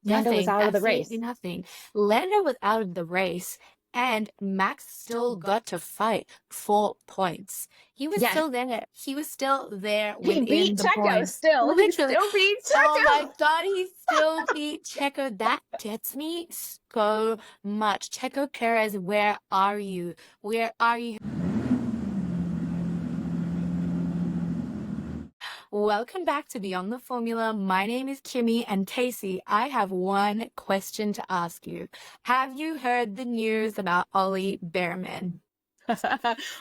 Lando was Nothing, out of the absolutely race. nothing. Lando was out of the race, and Max still got to fight for points. He was Yes, still there. He was still there he within beat the Checo points. still. He Literally. still beat Oh my Checo. God, he still beat Checo. That gets me so much. Checo Perez, where are you? Where are you? Welcome back to Beyond the Formula. My name is Kimmy, and Casey, I have one question to ask you. Have you heard the news about Ollie Bearman?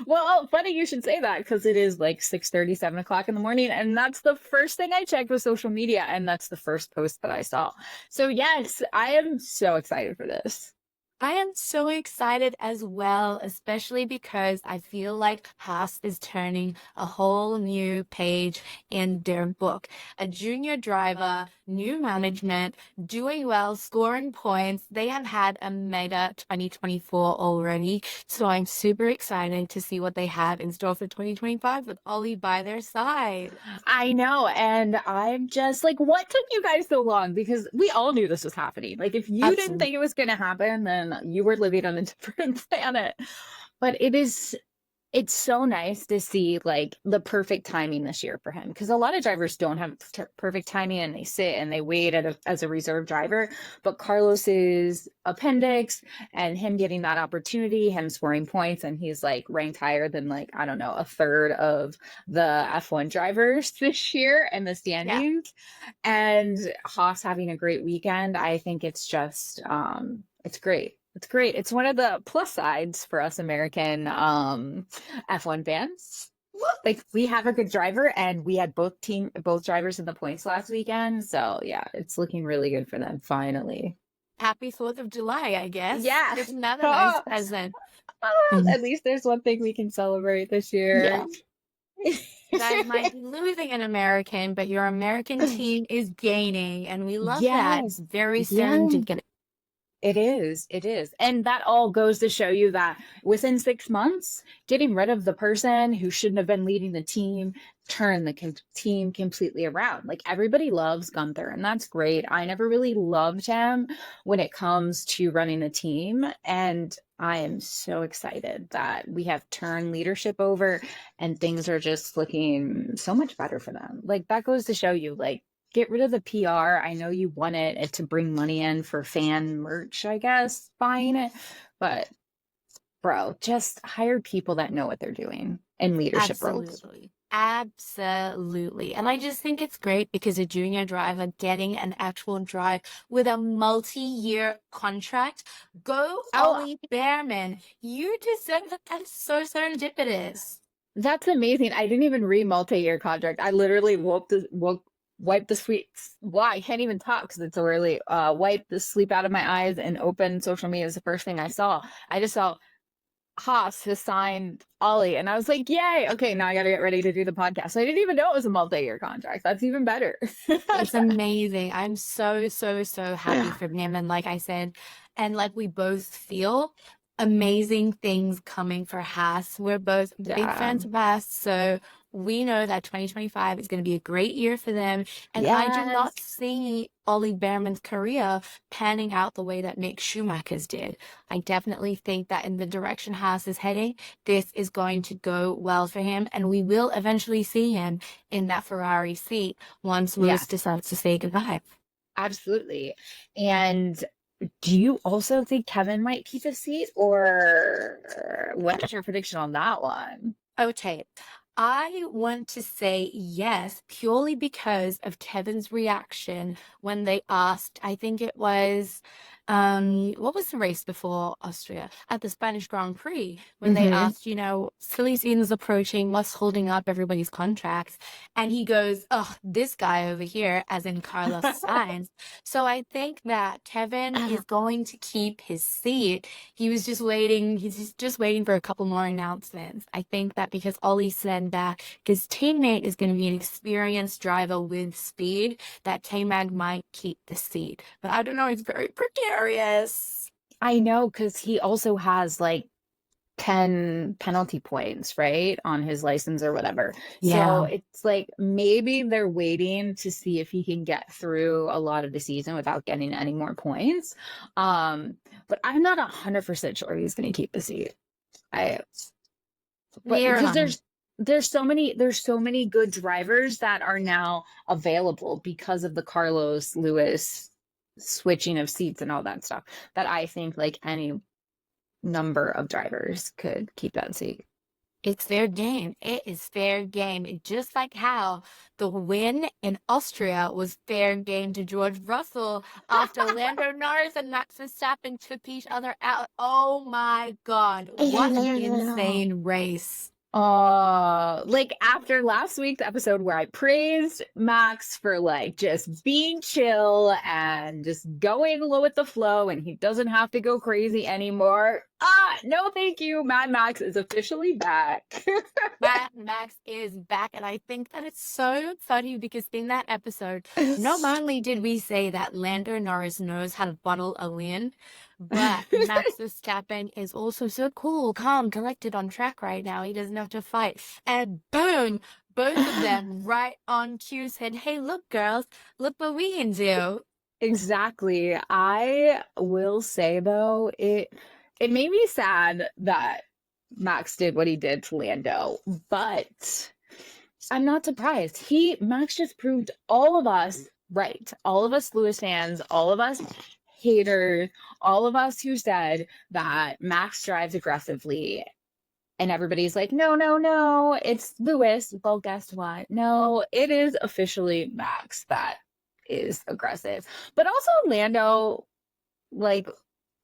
Well, funny you should say that because it is like 6:30, 7 o'clock in the morning, and that's the first thing I checked with social media, and that's the first post that I saw. So yes, I am so excited for this. I am so excited as well, especially because I feel like Haas is turning a whole new page in their book. A junior driver, new management, doing well, scoring points. They have had a mega 2024 already. So I'm super excited to see what they have in store for 2025 with Ollie by their side. I know, and I'm just like, what took you guys so long? Because we all knew this was happening. Like, if you didn't Absolutely. think it was going to happen, then you were living on a different planet. But it's so nice to see like the perfect timing this year for him because a lot of drivers don't have perfect timing and they sit and they wait as a reserve driver. But Carlos's appendix and him getting that opportunity, him scoring points, and he's like ranked higher than like, I don't know, a third of the F1 drivers this year in the Yeah. standings. And Haas having a great weekend. I think it's just it's great. It's great. It's one of the plus sides for us American F1 fans. Like we have a good driver and we had both drivers in the points last weekend. So yeah, it's looking really good for them finally. Happy 4th of July, I guess. Yeah. It's another nice Oh, present. at least there's one thing we can celebrate this year. Yeah. You guys might be losing an American, but your American team is gaining, and we love that. It's Yes. very Yeah. serendipitous. It is. It is. And that all goes to show you that within 6 months, getting rid of the person who shouldn't have been leading the team turned the team completely around. Like everybody loves Gunther, and that's great. I never really loved him when it comes to running the team. And I am so excited that we have turned leadership over and things are just looking so much better for them. Like that goes to show you, like, get rid of the PR. I know you want it to bring money in for fan merch, I guess, buying it. But bro, just hire people that know what they're doing in leadership roles. Absolutely. Absolutely. And I just think it's great because a junior driver getting an actual drive with a multi-year contract. Go, Oh, Ollie Bearman. You deserve that. That's so serendipitous. that's amazing. I didn't even read multi-year contract. I literally wiped the sweet. Why? I can't even talk because it's so early. Wiped the sleep out of my eyes and opened social media is the first thing I saw. I just saw Haas has signed Ollie, and I was like, "Yay! Okay, now I got to get ready to do the podcast." So I didn't even know it was a multi-year contract. That's even better. It's amazing. I'm so, so, so happy for him. And like I said, and like we both feel amazing things coming for Haas. We're both big Yeah. fans of Haas. So we know that 2025 is going to be a great year for them. And I do not Yes. see Ollie Bearman's career panning out the way that Mick Schumacher's did. I definitely think that in the direction Haas is heading, this is going to go well for him. And we will eventually see him in that Ferrari seat once Lewis Yes. decides to say goodbye. Absolutely. And do you also think Kevin might keep his seat, or what's your prediction on that one? Okay, I want to say yes, purely because of Kevin's reaction when they asked, I think it was, what was the race before Austria? At the Spanish Grand Prix, when they Hmm. asked, silly season's approaching, what's holding up everybody's contracts? And he goes, oh, this guy over here, as in Carlos Sainz. So I think that Kevin is going to keep his seat. He's just waiting for a couple more announcements. I think that because Ollie said that his teammate is going to be an experienced driver with speed, that K-Mag might keep the seat. But I don't know, it's very precarious. I know, because he also has like 10 penalty points, right, on his license or whatever. So Yeah. it's like maybe they're waiting to see if he can get through a lot of the season without getting any more points. But I'm not 100% sure he's going to keep the seat. I but Near because enough. there's so many good drivers that are now available because of the Carlos Lewis switching of seats and all that stuff, that I think like any number of drivers could keep that seat. It's fair game. It is fair game. Just like how the win in Austria was fair game to George Russell after Lando Norris and Max Verstappen took each other out. Oh my God. What an insane race. Like after last week's episode where I praised Max for like just being chill and just going low with the flow and he doesn't have to go crazy anymore. No, thank you. Mad Max is officially back. Mad Max is back, and I think that it's so funny because in that episode, not only did we say that Lando Norris knows how to bottle a win, but Max Verstappen is also so cool, calm, collected on track right now. He doesn't have to fight. And boom, both of them right on cue said, hey, look, girls, look what we can do. Exactly. I will say though, it made me sad that Max did what he did to Lando, but I'm not surprised. Max just proved all of us right. All of us Lewis fans, all of us haters, all of us who said that Max drives aggressively. And everybody's like, no, no, no, it's Lewis. Well, guess what? No, it is officially Max that is aggressive. But also Lando, like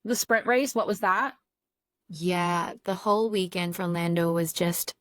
the sprint race, what was that? Yeah, the whole weekend for Lando was just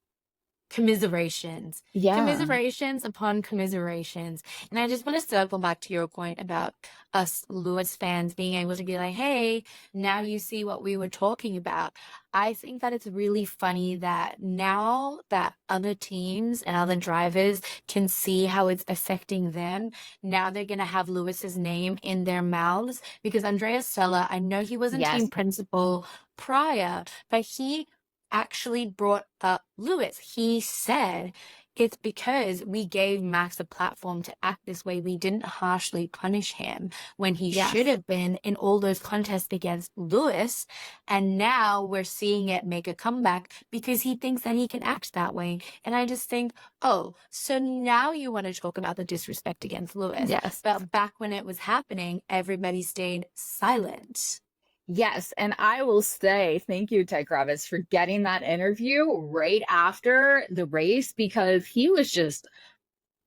commiserations. Yeah. Commiserations upon commiserations. And I just want to circle back to your point about us Lewis fans being able to be like, hey, now you see what we were talking about. I think that it's really funny that now that other teams and other drivers can see how it's affecting them, now they're going to have Lewis's name in their mouths because Andreas Sella, I know he wasn't Yes. team principal prior, but he actually brought up Lewis. He said it's because we gave Max a platform to act this way. We didn't harshly punish him when he Yes. should have been in all those contests against Lewis. And now we're seeing it make a comeback because he thinks that he can act that way. And I just think, oh, so now you want to talk about the disrespect against Lewis. Yes. But back when it was happening, everybody stayed silent. Yes, and I will say thank you, Ted Kravitz, for getting that interview right after the race because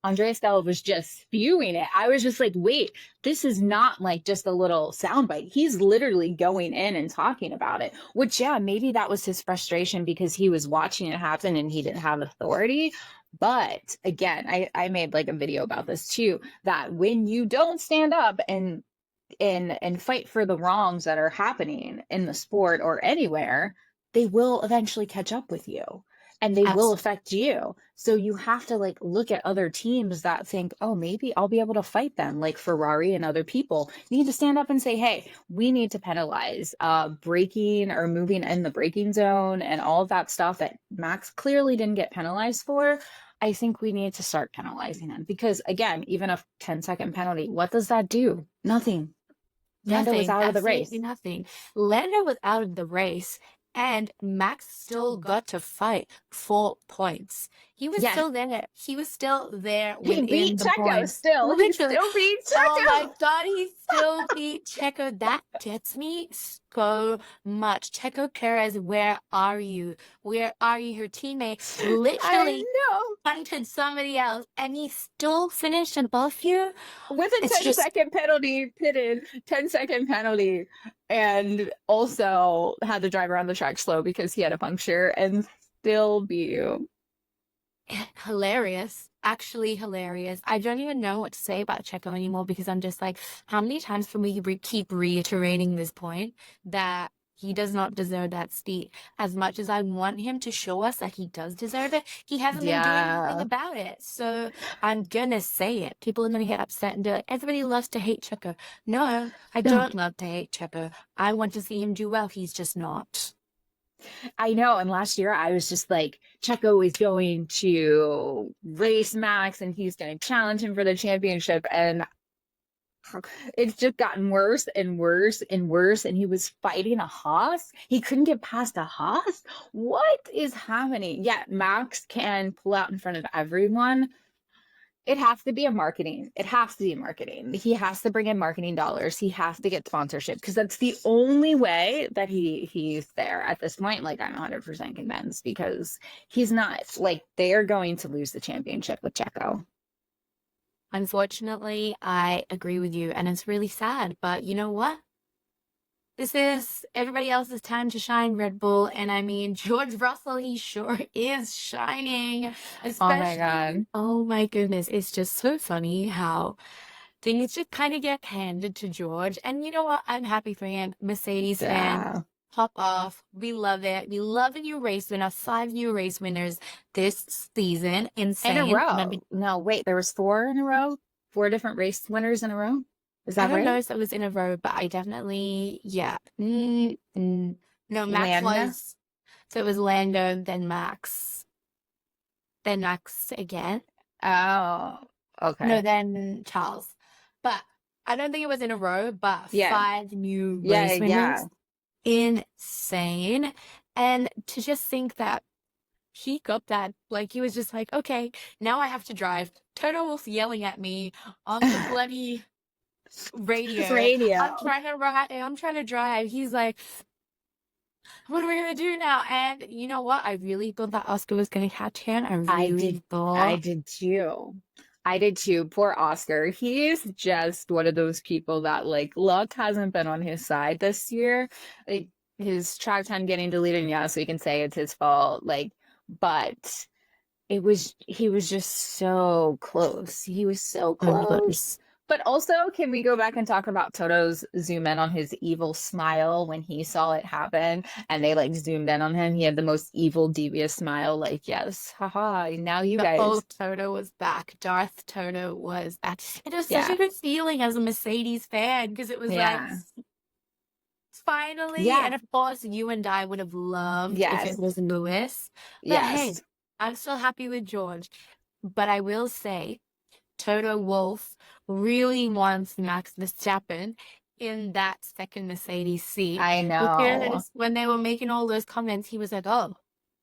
Andreas Stella was just spewing it. I was just like, wait, this is not like just a little soundbite. He's literally going in and talking about it, which, yeah, maybe that was his frustration because he was watching it happen and he didn't have authority. But again, I made like a video about this too, that when you don't stand up and fight for the wrongs that are happening in the sport or anywhere, they will eventually catch up with you and they will affect you. So you have to like look at other teams that think, oh, maybe I'll be able to fight them, like Ferrari and other people. You need to stand up and say, hey, we need to penalize braking or moving in the braking zone and all of that stuff that Max clearly didn't get penalized for. I think we need to start penalizing him because, again, even a 10-second penalty, what does that do? Nothing. Lando was out of the race. Nothing. Lando was out of the race, and Max still got to fight for points. He was still there. He was still there within beat the Checo points. still. He still beat Checo. Oh my God, he still beat Checo. That gets me so much. Checo Perez, where are you? Where are you? Your teammate literally punted somebody else, and he still finished above you. With a 10-second penalty, pitted, 10-second penalty, and also had the driver on the track slow because he had a puncture and still beat you. Hilarious. Actually hilarious. I don't even know what to say about Checo anymore because I'm just like, how many times can we keep reiterating this point that he does not deserve that seat? As much as I want him to show us that he does deserve it, he hasn't been doing anything about it. So I'm gonna say it. People are gonna get upset and be like, everybody loves to hate Checo. No, I don't love to hate Checo. I want to see him do well. He's just not. I know. And last year I was just like, Checo is going to race Max and he's going to challenge him for the championship. And it's just gotten worse and worse and worse. And he was fighting a Haas. He couldn't get past a Haas. What is happening? Yeah, Max can pull out in front of everyone. It has to be a marketing. It has to be marketing. He has to bring in marketing dollars. He has to get sponsorship because that's the only way that he's there at this point. Like, I'm 100% convinced because he's not. Like, they're going to lose the championship with Checo. Unfortunately, I agree with you, and it's really sad. But you know what? This is everybody else's time to shine, Red Bull. And I mean, George Russell, he sure is shining. Oh my God. Oh my goodness. It's just so funny how things just kind of get handed to George. And you know what? I'm happy for him. Mercedes fan, Yeah. pop off. We love it. We love a new race winner. 5 new race winners this season. Insane. In a row. No, wait, there was 4 in a row? 4 different race winners in a row? Is that I don't right? know if that was in a row, but I definitely, yeah. No, Max Lando? was, so it was Lando, then Max again. Oh, okay. No, then Charles. But I don't think it was in a row, but Yeah. 5 new Yeah, race winners. yeah. Insane. And to just think that he got that, like, he was just like, okay, now I have to drive. Toto Wolff yelling at me on the bloody radio. I'm trying to drive. He's like, what are we gonna do now? And you know what? I really thought that Oscar was gonna catch him. I did too. I did too. Poor Oscar. He's just one of those people that, like, luck hasn't been on his side this year. Like, his track time getting deleted, yeah, so you can say it's his fault. Like, but he was just so close. He was so close. But also, can we go back and talk about Toto's zoom in on his evil smile when he saw it happen and they like zoomed in on him? He had the most evil, devious smile, like, yes, haha, now you guys. Old Toto was back. Darth Toto was back. It was such a good feeling as a Mercedes fan because it was like, finally. And of course, you and I would have loved if it was Lewis. But hey, I'm still happy with George. But I will say, Toto Wolff really wants Max Verstappen in that second Mercedes seat. I know. Because when they were making all those comments, he was like, oh,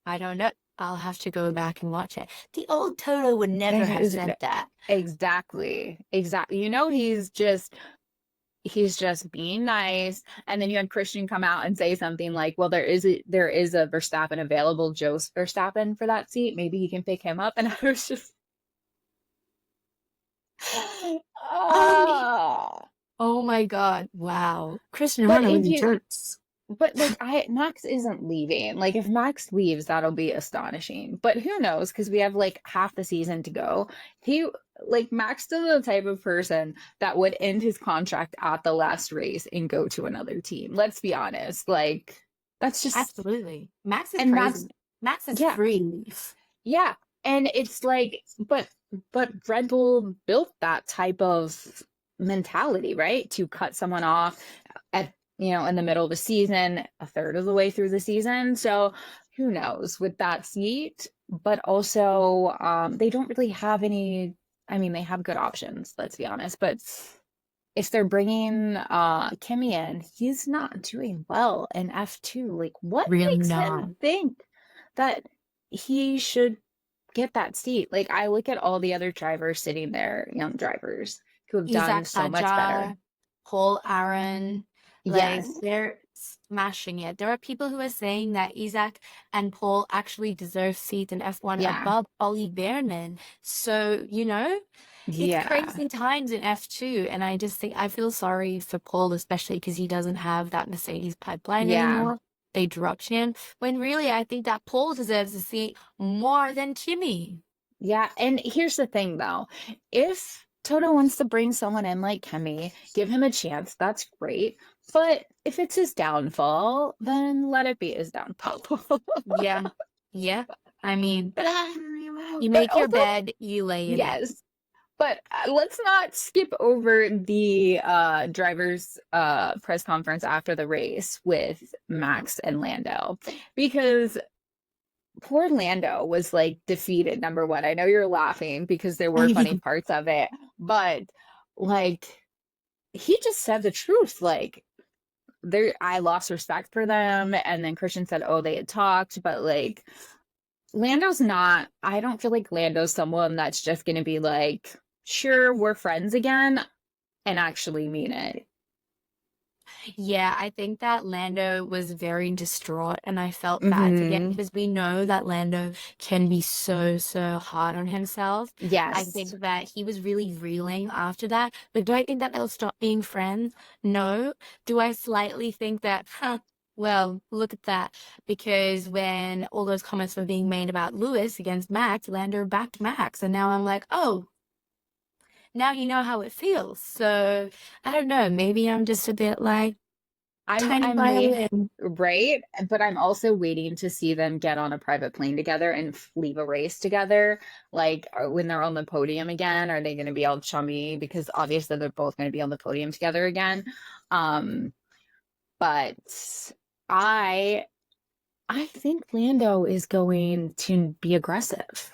I don't know. I'll have to go back and watch it. The old Toto would never have said that. Exactly. You know, he's just being nice. And then you had Christian come out and say something like, well, there is a Verstappen available, Joe Verstappen, for that seat. Maybe he can pick him up. And I was just oh my God. Wow. Christian Horner with the jerks. But like Max isn't leaving. Like if Max leaves, that'll be astonishing. But who knows? Because we have like half the season to go. Max is the type of person that would end his contract at the last race and go to another team. Let's be honest. Like that's just absolutely. Max is crazy. Max is free. Yeah. And it's like, but Red Bull built that type of mentality, right? To cut someone off at, in the middle of the season, a third of the way through the season. So who knows with that seat, but also they don't really have any, they have good options, let's be honest, but if they're bringing Kimi in, he's not doing well in F2. Like what makes him think that he should get that seat? Like I look at all the other drivers sitting there, young drivers who have done so much better. Paul Aaron, they're smashing it. There are people who are saying that Isaac and Paul actually deserve seats in F1 above Ollie Bearman. So, it's crazy times in F2. And I just think I feel sorry for Paul, especially because he doesn't have that Mercedes pipeline anymore. They dropped him when really I think that Paul deserves a seat more than Kimi. Yeah, and here's the thing though. If Toto wants to bring someone in like Kimi, give him a chance, that's great. But if it's his downfall, then let it be his downfall. Yeah. You make your bed, you lay in it. But let's not skip over the drivers' press conference after the race with Max and Lando, because poor Lando was like defeated, number one. I know you're laughing because there were funny parts of it, but like he just said the truth. Like there, I lost respect for them, and then Christian said, "Oh, they had talked," but like Lando's not. I don't feel like Lando's someone that's just gonna be like, "Sure, we're friends again," and actually mean it. Yeah, I think that Lando was very distraught, and I felt bad for him Hmm. because we know that Lando can be so, so hard on himself. I think Yes. that he was really reeling after that. But do I think that they'll stop being friends? No. Do I slightly think that, well, look at that. Because when all those comments were being made about Lewis against Max, Lando backed Max. And now I'm like, oh, now you know how it feels. So I don't know. Maybe I'm just a bit like tiny I'm wait violin. right, but I'm also waiting to see them get on a private plane together and leave a race together. Like when they're on the podium again, are they going to be all chummy? Because obviously they're both going to be on the podium together again. Um, but I I think Lando is going to be aggressive.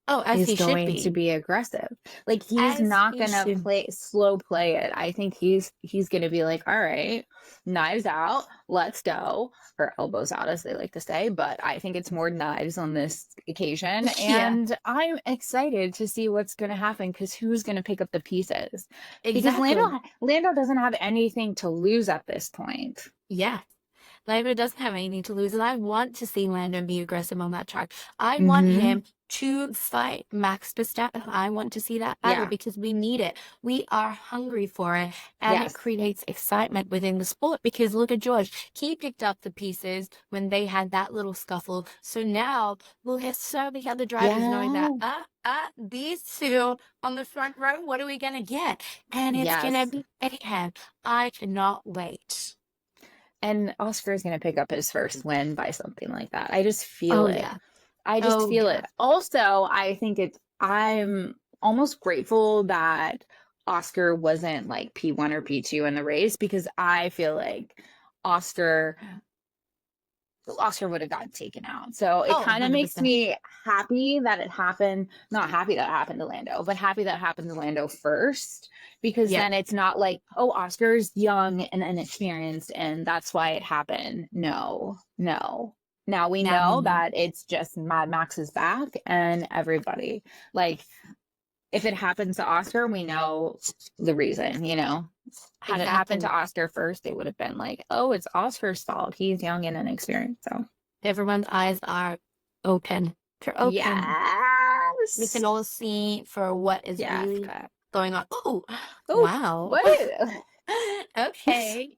Oh, as Is he should going to be. be aggressive. Like he's As not he gonna should. play it. I think he's gonna be like, all right, knives out, let's go. Or elbows out, as they like to say. But I think it's more knives on this occasion. Yeah, And I'm excited to see what's gonna happen because who's gonna pick up the pieces? Because exactly. Lando doesn't have anything to lose at this point. Yeah. Lando doesn't have anything to lose, and I want to see Lando be aggressive on that track. I want Mm-hmm. him to fight Max Verstappen. I want to see that battle Yeah. because we need it. We are hungry for it, and it Yes. creates excitement within the sport. Because look at George, he picked up the pieces when they had that little scuffle. So now we'll have so many other drivers knowing that, Yeah. these two on the front row, what are we gonna get? And it's gonna Yes. be mayhem. I cannot wait. And Oscar is going to pick up his first win by something like that. I just feel Oh it. yeah. I just Oh feel yeah. it. Also, I'm almost grateful that Oscar wasn't like P1 or P2 in the race because I feel like Oscar Oscar would have gotten taken out. So it Oh, kind of makes 100%. me happy that it happened. Not happy that it happened to Lando, but happy that it happened to Lando first. Because Yeah. then it's not like, oh, Oscar's young and inexperienced, and that's why it happened. No, no. Now we Now we know know. that it's just Mad Max is back and everybody. Like, if it happens to Oscar, we know the reason, you know? Had it happened to Exactly. Oscar first, they would have been like, oh, it's Oscar's fault. He's young and inexperienced. So, Everyone's eyes are open. They're open. We yes. can all see for what is Yes. really going on. Oh, Oh, wow. what? Okay.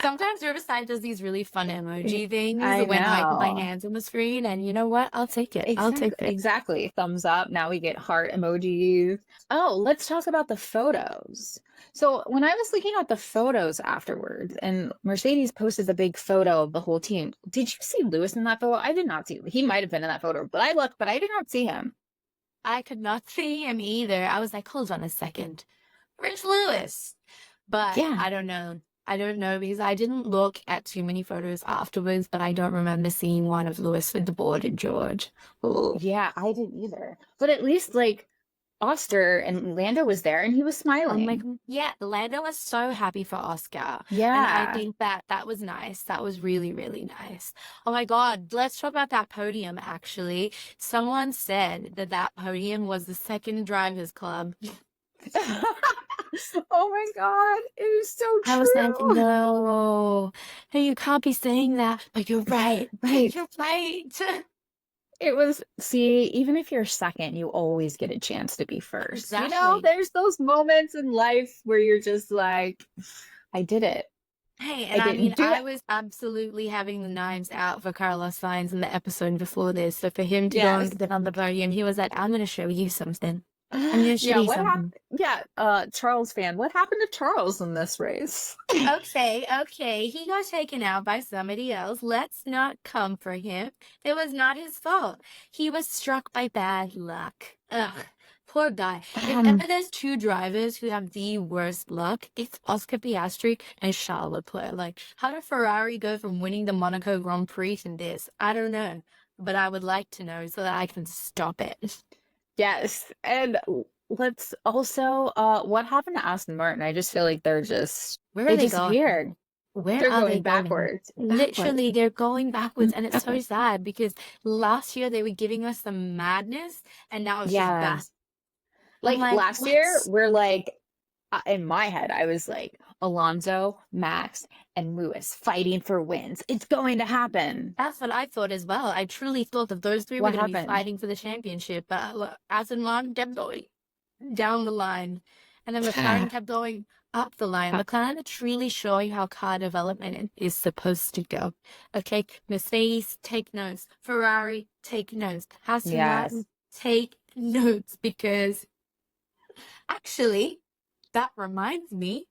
Sometimes Riverside does these really fun emoji things I when I put my know. hands on the screen, and you know what? I'll take it. I'll Exactly. take it. Exactly. Thumbs up. Now we get heart emojis. Oh, let's talk about the photos. So when I was looking at the photos afterwards, and Mercedes posted the big photo of the whole team, did you see Lewis in that photo? I did not see. He might have been in that photo, but I looked, but I did not see him. I could not see him either. I was like, hold on a second. Where's Lewis? But Yeah. I don't know. I don't know because I didn't look at too many photos afterwards, but I don't remember seeing one of Lewis with the board and George. Oh. Yeah, I didn't either. But at least like Oscar and Lando was there and he was I'm like, smiling. yeah, Lando was so happy for Oscar. And I Yeah. think that that was nice. That was really, really nice. Oh my God, let's talk about that podium actually. Someone said that that podium was the second drivers club. Oh my God, it is so I was like, true. no, you can't be saying that, but you're right. Right. You're right. It was, see, even if you're second, you always get a chance to be first. You know, Exactly. there's those moments in life where you're just like, I did it. Hey, I and I didn't mean, do I it. was absolutely having the knives out for Carlos Sainz in the episode before this. So for him to go Yes. and get on the podium, he was like, I'm going to show you something. I'm going to show Yeah, you what happened? something. Yeah, Charles fan, what happened to Charles in this race? Okay. He got taken out by somebody else. Let's not come for him. It was not his fault. He was struck by bad luck. Ugh. Poor guy. If ever there's two drivers who have the worst luck, it's Oscar Piastri and Charles Leclerc. Like, how did Ferrari go from winning the Monaco Grand Prix to this? I don't know, but I would like to know so that I can stop it. Yes. And let's also, what happened to Aston Martin? I just feel like Where are they they going? disappeared. Where They're are they going going? backwards. Literally, they're going backwards, and it's so sad because last year they were giving us some madness, and now it's just back. Yes. I'm Like like, last year, what? we're like, in my head, I was like, Alonso, Max, and Lewis fighting for wins. It's going to happen. That's what I thought as well. I truly thought that those three were What going to be happened? fighting for the championship, but Aston kept going down the line, and then McLaren kept going up the line. McLaren are truly showing how car development is supposed to go. Okay, Mercedes, take notes. Ferrari, take notes. Aston Yes. Martin, take notes, because actually, that reminds me,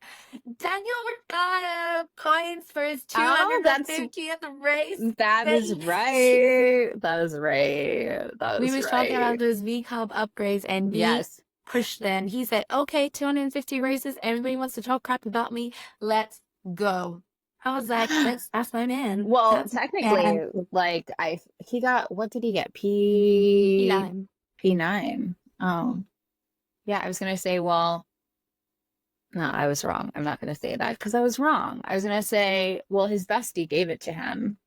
Daniel Ricciardo points for his Oh, that's 250th race. that is right. That is right. That We is was talking right. about those V-Carb upgrades, and he Yes. pushed them. He said, okay, 250 races. Everybody wants to talk crap about me. Let's go. I was like, that's my man. Well, That's my technically, man. like he got, what did he get? P9. Oh, yeah. I was gonna say, well, no, I was wrong. I'm not gonna say that because I was wrong. I was gonna say, well, his bestie gave it to him.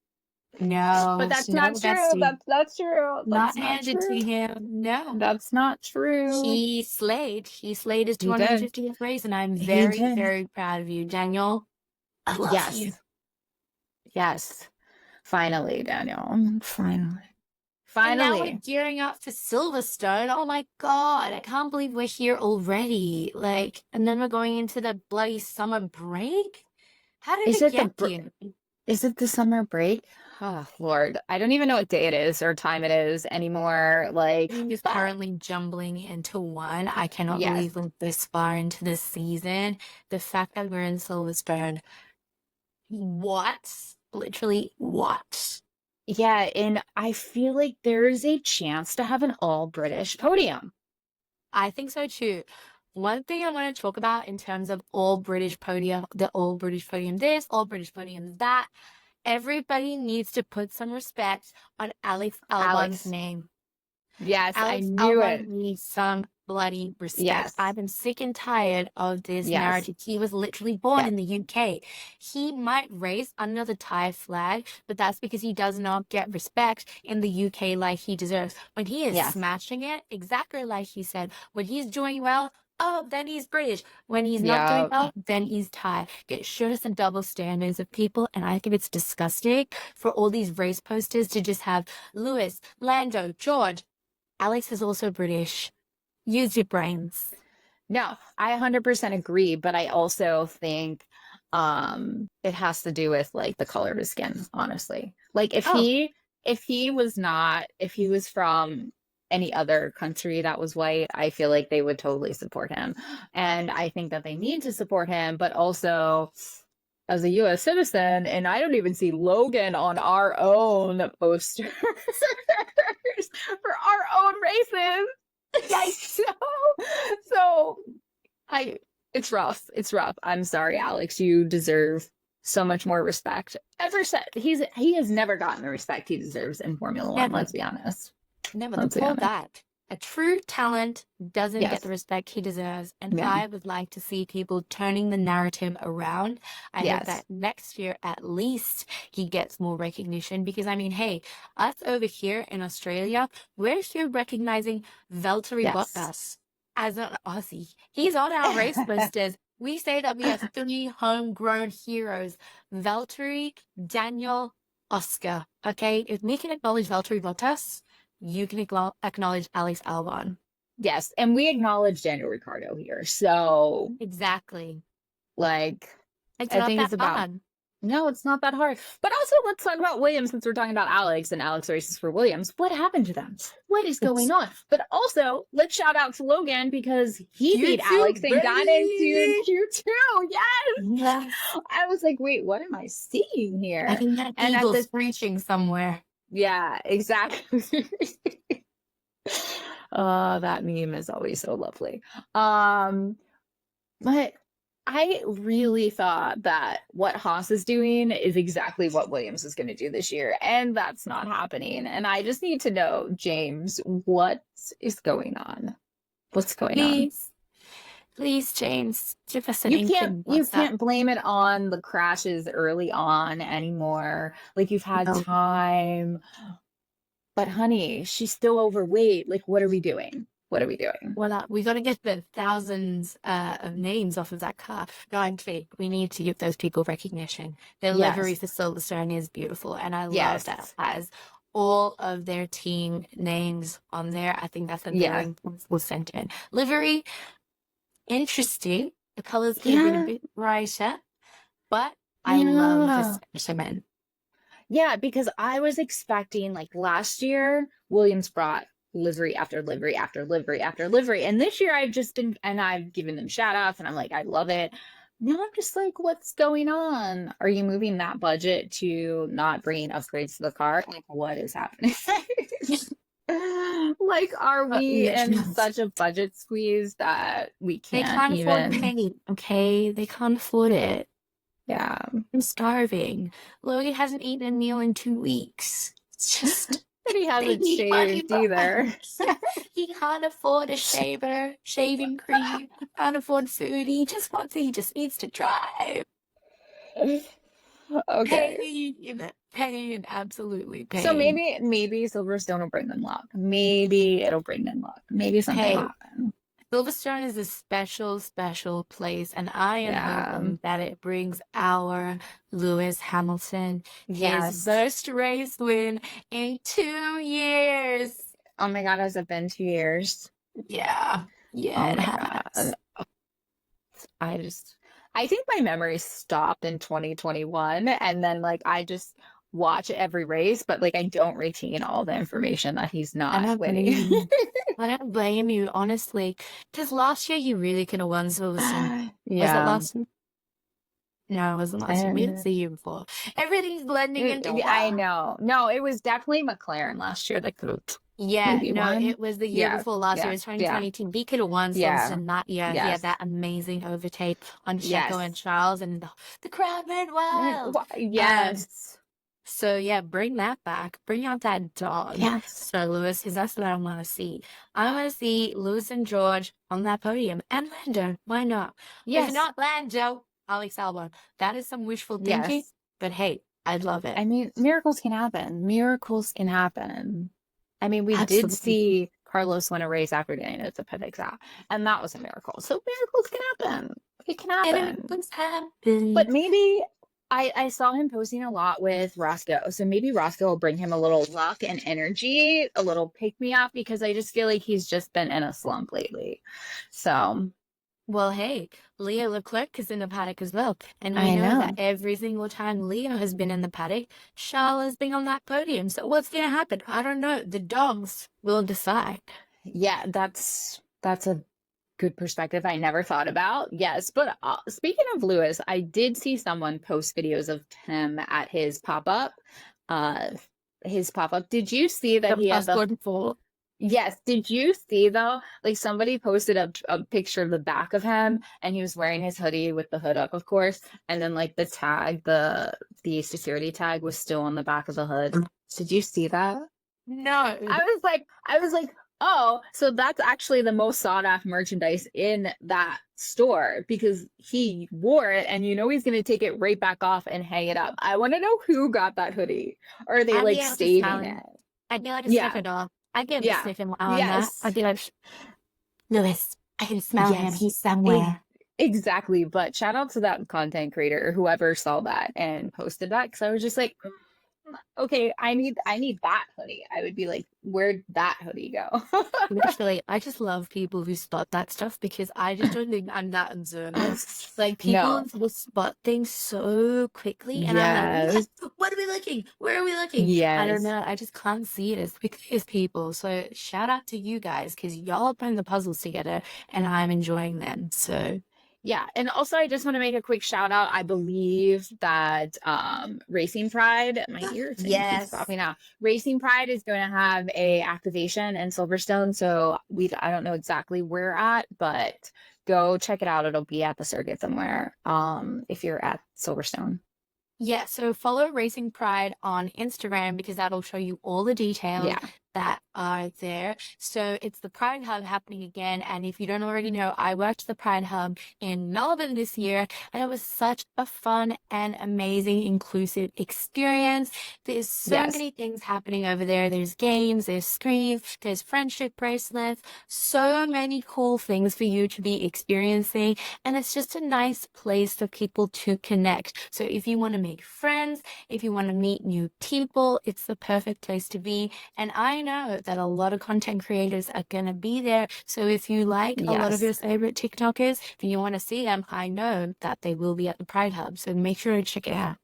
No, But that's no not true. bestie. That's not true. Not That's not handed to true. him. No. That's not true. He slayed his He did. 250th race, and I'm He very, did. very proud of you, Daniel. I love Yes. you. Yes. Finally, Daniel. Finally. And now we're Finally. gearing up for Silverstone. Oh my God, I can't believe we're here already. Like, and then we're going into the bloody summer break? How did Is it it the get here? is it the summer break? Oh, Lord. I don't even know what day it is or time it is anymore. Like, I'm just but currently jumbling into one. I cannot yes. believe we're this far into this season. The fact that we're in Silverstone. What? Literally, what? Yeah, and I feel like there is a chance to have an all British podium. I think so too. One thing I want to talk about in terms of all British podium, the all British podium this, all British podium that, everybody needs to put some respect on Alex Albon's Alex. name. Yes, I Alex knew Albon it. needs some bloody respect. Yes. I've been sick and tired of this Yes. narrative. He was literally born Yes. in the UK. He might race under the Thai flag, but that's because he does not get respect in the UK like he deserves. When he is Yes. smashing it, exactly like he said, when he's doing well, oh, then he's British. When he's not doing Yep. well, then he's Thai. It shows us the double standards of people, and I think it's disgusting for all these race posters to just have Lewis, Lando, George. Alex is also British. Use your brains. No, I 100% agree, but I also think it has to do with like the color of his skin, honestly. Like if Oh, he was from any other country that was white, I feel like they would totally support him. And I think that they need to support him, but also as a US citizen, and I don't even see Logan on our own posters for our own races. Yikes. So it's rough. It's rough. I'm sorry, Alex. You deserve so much more respect. He has never gotten the respect he deserves in Formula One, never. let's be honest. Never. Let's The be poor honest. guy. A true talent doesn't get Yes. the respect he deserves. And Yeah. I would like to see people turning the narrative around. I hope Yes. that next year, at least, he gets more recognition. Because, I mean, hey, us over here in Australia, we're here recognizing Valtteri Yes. Bottas as an Aussie. He's on our race posters. We say that we have 3 homegrown heroes: Valtteri, Daniel, Oscar. Okay? If we can acknowledge Valtteri Bottas, you can acknowledge Alex Albon. Yes. And we acknowledge Daniel Ricciardo here. So Exactly. like It's I not think that it's about hard. no, it's not that hard. But also, let's talk about Williams since we're talking about Alex and Alex races for Williams. What happened to them? What is going on? But also, let's shout out to Logan because he beat Q2, Alex and got into baby! Q2. Yes. Yes. I was like, wait, what am I seeing I here? think that And at eagle's this, screeching somewhere. yeah, exactly. That meme is always so lovely. But I really thought that what Haas is doing is exactly what Williams is going to do this year, and that's not happening. And I just need to know, James, what is going on? What's going on? Please, please, James, give us an You inkling. you What's up? can't blame it on the crashes early on anymore. Like you've had No. time. But honey, she's still overweight. Like, what are we doing? What are we doing? Well, we got to get the thousands of names off of that car. Going fake. We need to give those people recognition. Their livery Yes. for Silverstone is beautiful, and I love that it Yes. has all of their team names on there. I think that's a very Yeah. important sentiment. Livery, interesting. The colors could have been a Yeah. bit brighter, but I love the sentiment. Yeah, because I was expecting like last year, Williams brought livery after livery after livery after livery. And this year I've just been, and I've given them shout outs and I'm like, I love it. Now I'm just like, what's going on? Are you moving that budget to not bringing upgrades to the car? Like, what is happening? Like, are we in Yes. such a budget squeeze that we They can't can't afford even? paint, okay? They can't afford it. Yeah. I'm starving. Logan hasn't eaten a meal in 2 weeks. It's just And he they hasn't need money shaved for either. us. He can't afford a shaver, shaving cream. He can't afford food. He just needs to drive. Okay. Pain, absolutely pain. So maybe Silverstone will bring them luck. Maybe it'll bring them luck. Maybe something Hey, will happen. Silverstone is a special, special place, and I am hoping that it brings our Lewis Hamilton his Yes. first race win in 2 years. Oh my God, has it been 2 years? Yeah, Oh it my has. God. I think my memory stopped in 2021 and then like I just watch every race, but like I don't retain all the information that he's I not don't blame winning. you. I don't blame you, honestly. Because last year you really could have won Silverstone. Was it Yeah. last year? No, it wasn't last year. Maybe it's Uh, the year before. Everything's blending into one. I know. No, it was definitely McLaren last year that could Yeah, maybe no, won. it was the year Yeah, before last year. yeah, It was yeah, 2022. We could have won yeah, Silverstone that year. He had yes, that amazing overtake on Checo and yes, Charles, and the crowd went wild. yes, So yeah, bring that back. Bring out that dog. yes, So Lewis, because that's what I want to see. I want to see Lewis and George on that podium, and Lando. Why not? If yes, not Lando, Alex Albon. That is some wishful thinking, yes. but hey, I'd love it. I mean, miracles can happen. Miracles can happen. I mean, we did Absolutely. see Carlos win a race after getting into the pit exit, and that was a miracle. So miracles can happen. It can happen. What's happening? But maybe I saw him posting a lot with Roscoe. So maybe Roscoe will bring him a little luck and energy, a little pick me up, because I just feel like he's just been in a slump lately. So Well, hey, Leo Leclerc is in the paddock as well. And we I know know. that every single time Leo has been in the paddock, Charles has been on that podium. So what's going to happen? I don't know. The dogs will decide. Yeah, that's a good perspective I never thought about. Yes, but speaking of Lewis, I did see someone post videos of him at his pop-up. His pop-up. Did you see that he had the Yes, did you see though? Like somebody posted a picture of the back of him and he was wearing his hoodie with the hood up, of course, and then like the tag, the security tag was still on the back of the hood. Did you see that? No. I was like, oh, so that's actually the most sought after merchandise in that store because he wore it and you know he's gonna take it right back off and hang it up. I want to know who got that hoodie. Or are they I'd like be able to saving smell it? him. I'd be able to Yeah. sniff it off. I'd be able to Yeah. sniff him on that. Yes. I'd be like, Lewis, I can smell him. Yes. He's somewhere. Exactly. But shout out to that content creator or whoever saw that and posted that because I was just like, okay, I need that hoodie. I would be like, where'd that hoodie go? Literally, I just love people who spot that stuff because I just don't think I'm that observant. Like people will spot things so quickly, and I'm like, what are we looking? Where are we looking? Yes. I don't know. I just can't see it as quickly as people. So shout out to you guys because y'all are putting the puzzles together, and I'm enjoying them. So Yeah, and also I just want to make a quick shout out. I believe that Racing Pride, my ear thing keeps Yes. popping out. Racing Pride is going to have a activation in Silverstone, so I don't know exactly where at, but go check it out. It'll be at the circuit somewhere. If you're at Silverstone. Yeah, so follow Racing Pride on Instagram because that'll show you all the details Yeah. that are there. So it's the Pride Hub happening again. And if you don't already know, I worked the Pride Hub in Melbourne this year, and it was such a fun and amazing, inclusive experience. There's so Yes. many things happening over there. There's games, there's screens, there's friendship bracelets, so many cool things for you to be experiencing. And it's just a nice place for people to connect. So if you want to make friends, if you want to meet new people, it's the perfect place to be. And I know that a lot of content creators are going to be there. So if you like a lot of your Yes. favorite TikTokers and you want to see them, I know that they will be at the Pride Hub. So make sure to check it out.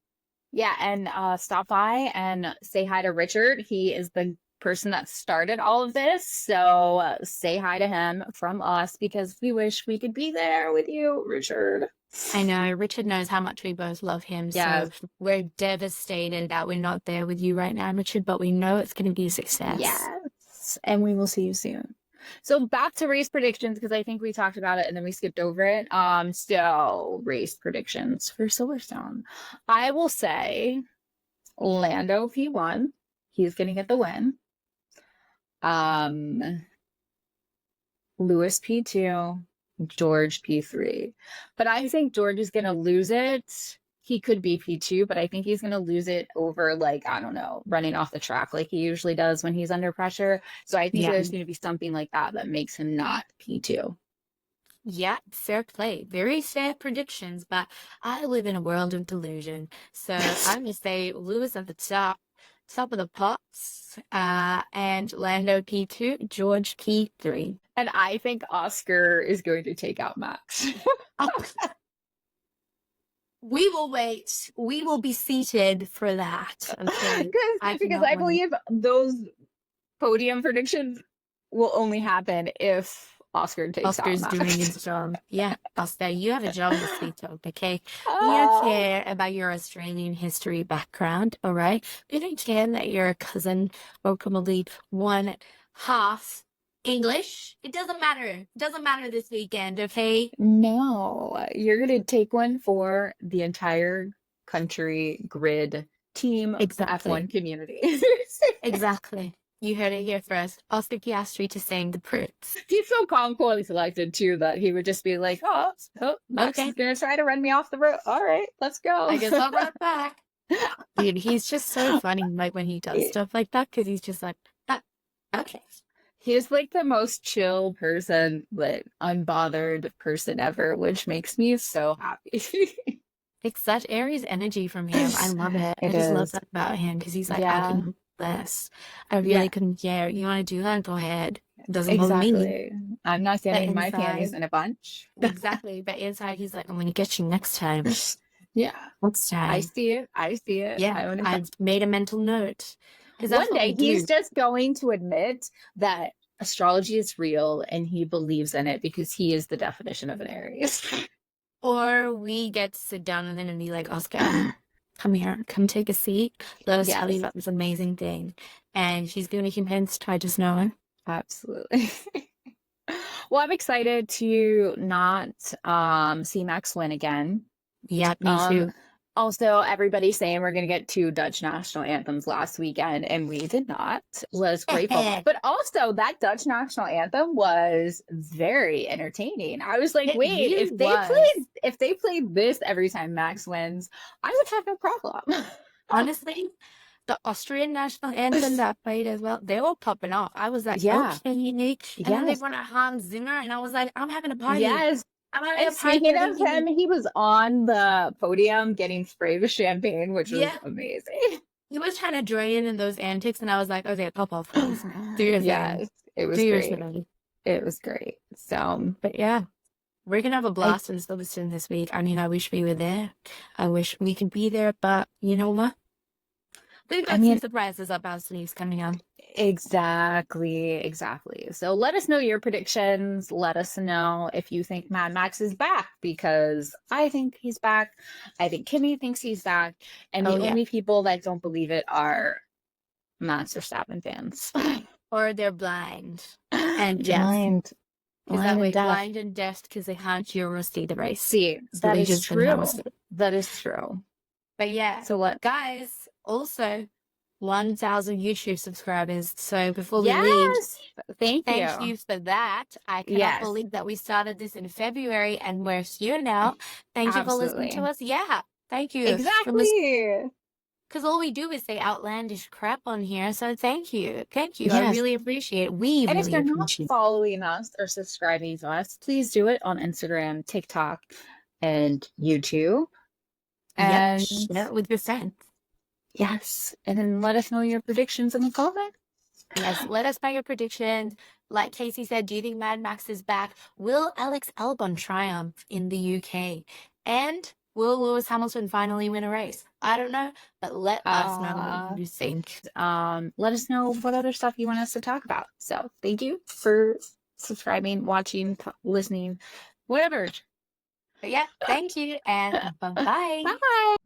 Yeah, and stop by and say hi to Richard. He is the person that started all of this. So say hi to him from us because we wish we could be there with you, Richard. I know Richard knows how much we both love him. Yes. So we're devastated that we're not there with you right now, Richard, but we know it's going to be a success. Yes. And we will see you soon. So back to race predictions because I think we talked about it and then we skipped over it. So race predictions for Silverstone. I will say Lando P1. He's gonna get the win. Lewis P2, George P3. But I think George is gonna lose it. He could be P2, but I think he's going to lose it over, like, I don't know, running off the track like he usually does when he's under pressure. So I think there's going to be something like that makes him not P2. Yeah, fair play. Very fair predictions, but I live in a world of delusion. So I'm going to say Lewis at the top of the pops, and Lando P2, George P3. And I think Oscar is going to take out Max. We will wait. We will be seated for that. Okay. Because I believe those podium predictions will only happen if Oscar takes Oscar's out doing his job. Yeah, Oscar, you have a job to speak of, okay? We don't care about your Australian history background, all right? We don't care that you're a cousin or probably one half English. It doesn't matter. It doesn't matter this weekend, okay? No, you're going to take one for the entire country grid team F1 community. Exactly. You heard it here first. Oscar Piastri to sing the Prince. He's so calm, coolly selected too that he would just be like, "Oh, Max is gonna try to run me off the road. All right, let's go. I guess I'll run back." Dude, he's just so funny, like when he does stuff like that, because he's just like, okay. He's like the most chill person, like unbothered person ever, which makes me so happy. It's such Aries energy from him. I love it. I just love that about him because he's like, I can do this. I really couldn't care. You want to do that? Go ahead. It doesn't bother me. I'm not getting my panties in a bunch. Exactly. But inside, he's like, I'm going to get you next time. Yeah. Next time. I see it. I see it. Yeah. I've made a mental note. One day he's just going to admit that astrology is real and he believes in it because he is the definition of an Aries. Or we get to sit down with him and be like, Oscar, come here, come take a seat. Let us tell you about this amazing thing. And she's going to be convinced, I just know it. Absolutely. Well, I'm excited to not see Max win again. Yeah, me too. Also, everybody's saying we're going to get 2 Dutch national anthems last weekend, and we did not. Was grateful. But also, that Dutch national anthem was very entertaining. I was like, wait, if they played this every time Max wins, I would have no problem. Honestly, the Austrian national anthem that played as well, they were popping off. I was like, okay, unique. And then they went to Hans Zimmer, and I was like, I'm having a party. Yes. And speaking of him, he was on the podium getting sprayed with champagne, which was amazing. He was trying to join in those antics, and I was like, okay, pop off, please. Do your thing. Yes, it was great. It was great. So, but yeah, we're going to have a blast in Silverstone this week. I mean, I wish we were there. I wish we could be there, but you know what? We've I got some mean, surprises up our sleeves coming up. exactly. So let us know your predictions. Let us know if you think Mad Max is back, because I think he's back. I think Kimmy thinks he's back. And Oh the yeah. only people that don't believe it are Max Verstappen fans. Or they're blind. And yes. Blind. Is that Blind way and deaf. blind and deaf because they can't hear or see the race? See, So that they is just don't have true. a see. That is true. But yeah, So what? guys, also 1,000 YouTube subscribers. So before we leave, Yes. Thank thank you. you for that. I cannot Yes. believe that we started this in February and we're here now. Thank you for listening to Absolutely. us. Yeah, thank you. Exactly. Because all we do is say outlandish crap on here. So thank you. Thank you. I Yes. really appreciate it. We And if really you're not appreciate it. following us or subscribing to us, please do it on Instagram, TikTok, and YouTube. Yep, And share it with your friends. yes, and then let us know your predictions in the comments. Yes, let us know your predictions. Like Casey said, do you think Mad Max is back? Will Alex Albon triumph in the UK? And will Lewis Hamilton finally win a race? I don't know, but let us know what you think. Let us know what other stuff you want us to talk about. So thank you for subscribing, watching, listening, whatever. But yeah, thank you and bye-bye. Bye.